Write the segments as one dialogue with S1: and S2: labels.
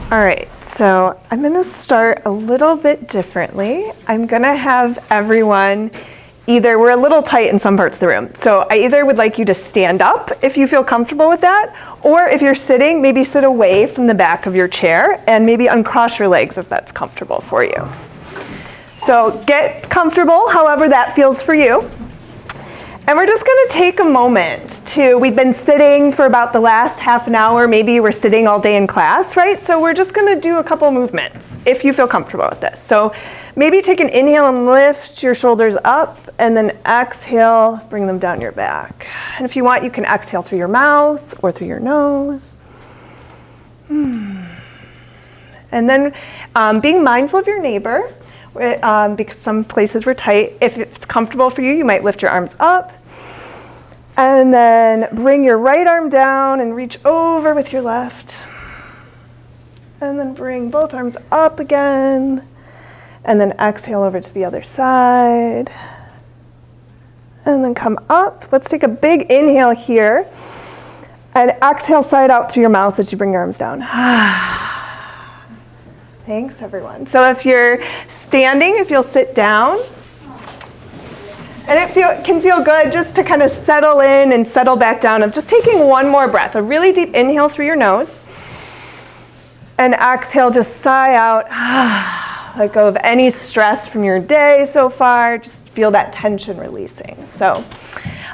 S1: All right, so I'm gonna start a little bit differently. I'm gonna have everyone we're a little tight in some parts of the room. So I either would like you to stand up if you feel comfortable with that, or if you're sitting, maybe sit away from the back of your chair and maybe uncross your legs if that's comfortable for you. So get comfortable however that feels for you. And we're just gonna take a moment we've been sitting for about the last half an hour, maybe you were sitting all day in class, right? So we're just gonna do a couple movements if you feel comfortable with this. So maybe take an inhale and lift your shoulders up, and then exhale, bring them down your back. And if you want, you can exhale through your mouth or through your nose. And then being mindful of your neighbor, because some places were tight. If it's comfortable for you, you might lift your arms up. And then bring your right arm down and reach over with your left. And then bring both arms up again. And then exhale over to the other side. And then come up. Let's take a big inhale here. And exhale side out through your mouth as you bring your arms down. Thanks, everyone. So if you're standing, if you'll sit down. And it can feel good just to kind of settle in and settle back down of just taking one more breath. A really deep inhale through your nose. And exhale, just sigh out. Let go of any stress from your day so far. Just feel that tension releasing. So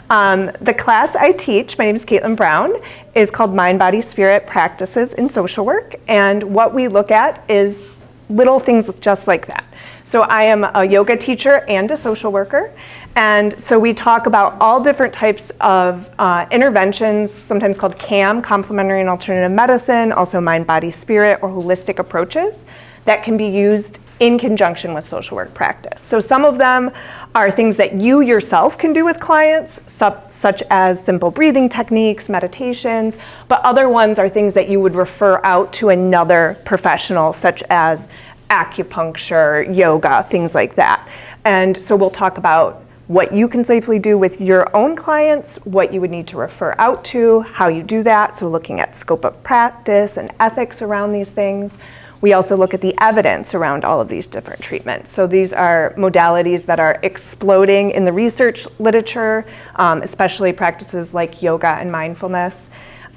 S1: the class I teach, my name is Caitlin Brown, is called Mind, Body, Spirit Practices in Social Work. And what we look at is little things just like that. So I am a yoga teacher and a social worker. And so we talk about all different types of interventions, sometimes called CAM, complementary and alternative medicine, also mind, body, spirit, or holistic approaches that can be used in conjunction with social work practice. So some of them are things that you yourself can do with clients, such as simple breathing techniques, meditations, but other ones are things that you would refer out to another professional, such as acupuncture, yoga, things like that. And so we'll talk about what you can safely do with your own clients, what you would need to refer out to, how you do that, so looking at scope of practice and ethics around these things. We also look at the evidence around all of these different treatments. So these are modalities that are exploding in the research literature, especially practices like yoga and mindfulness.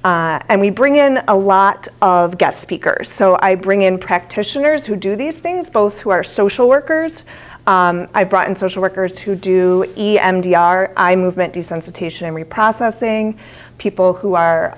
S1: And we bring in a lot of guest speakers. So I bring in practitioners who do these things, both who are social workers. I brought in social workers who do EMDR, eye movement desensitization and reprocessing, people who are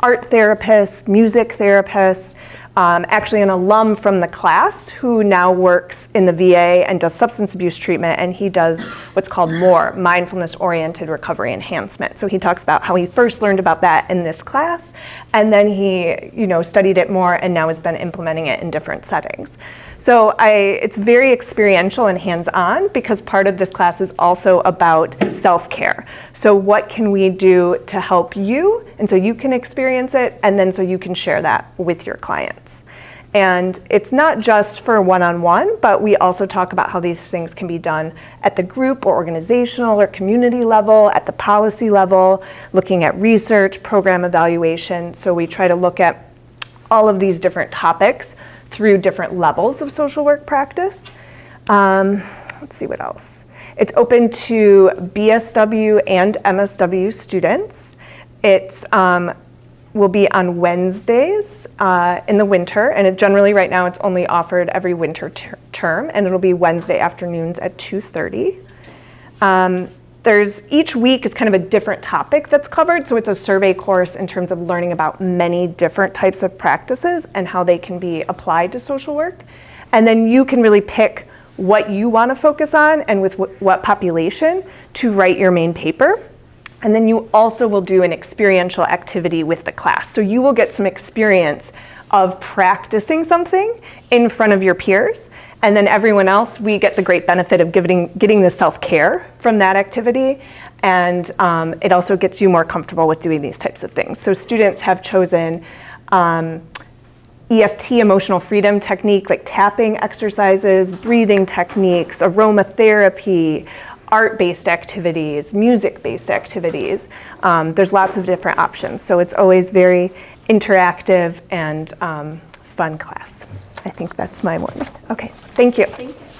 S1: art therapists, music therapists, actually an alum from the class who now works in the VA and does substance abuse treatment, and he does what's called MORE, mindfulness-oriented recovery enhancement. So he talks about how he first learned about that in this class, and then he, studied it more and now has been implementing it in different settings. So it's very experiential and hands-on because part of this class is also about self-care. So what can we do to help you, and so you can experience it, and then so you can share that with your clients. And it's not just for one-on-one, but we also talk about how these things can be done at the group or organizational or community level, at the policy level, looking at research, program evaluation. So we try to look at all of these different topics through different levels of social work practice. Let's see what else. It's open to BSW and MSW students. It's will be on Wednesdays in the winter, and generally right now it's only offered every winter term, and it'll be Wednesday afternoons at 2:30. Each week is kind of a different topic that's covered, so it's a survey course in terms of learning about many different types of practices and how they can be applied to social work. And then you can really pick what you want to focus on and with what population to write your main paper. And then you also will do an experiential activity with the class. So you will get some experience of practicing something in front of your peers. And then everyone else, we get the great benefit of getting the self-care from that activity. And it also gets you more comfortable with doing these types of things. So students have chosen EFT, emotional freedom technique, like tapping exercises, breathing techniques, aromatherapy, art-based activities, music-based activities. There's lots of different options. So it's always very interactive and fun class. I think that's my one. Okay, thank you.
S2: Thank you.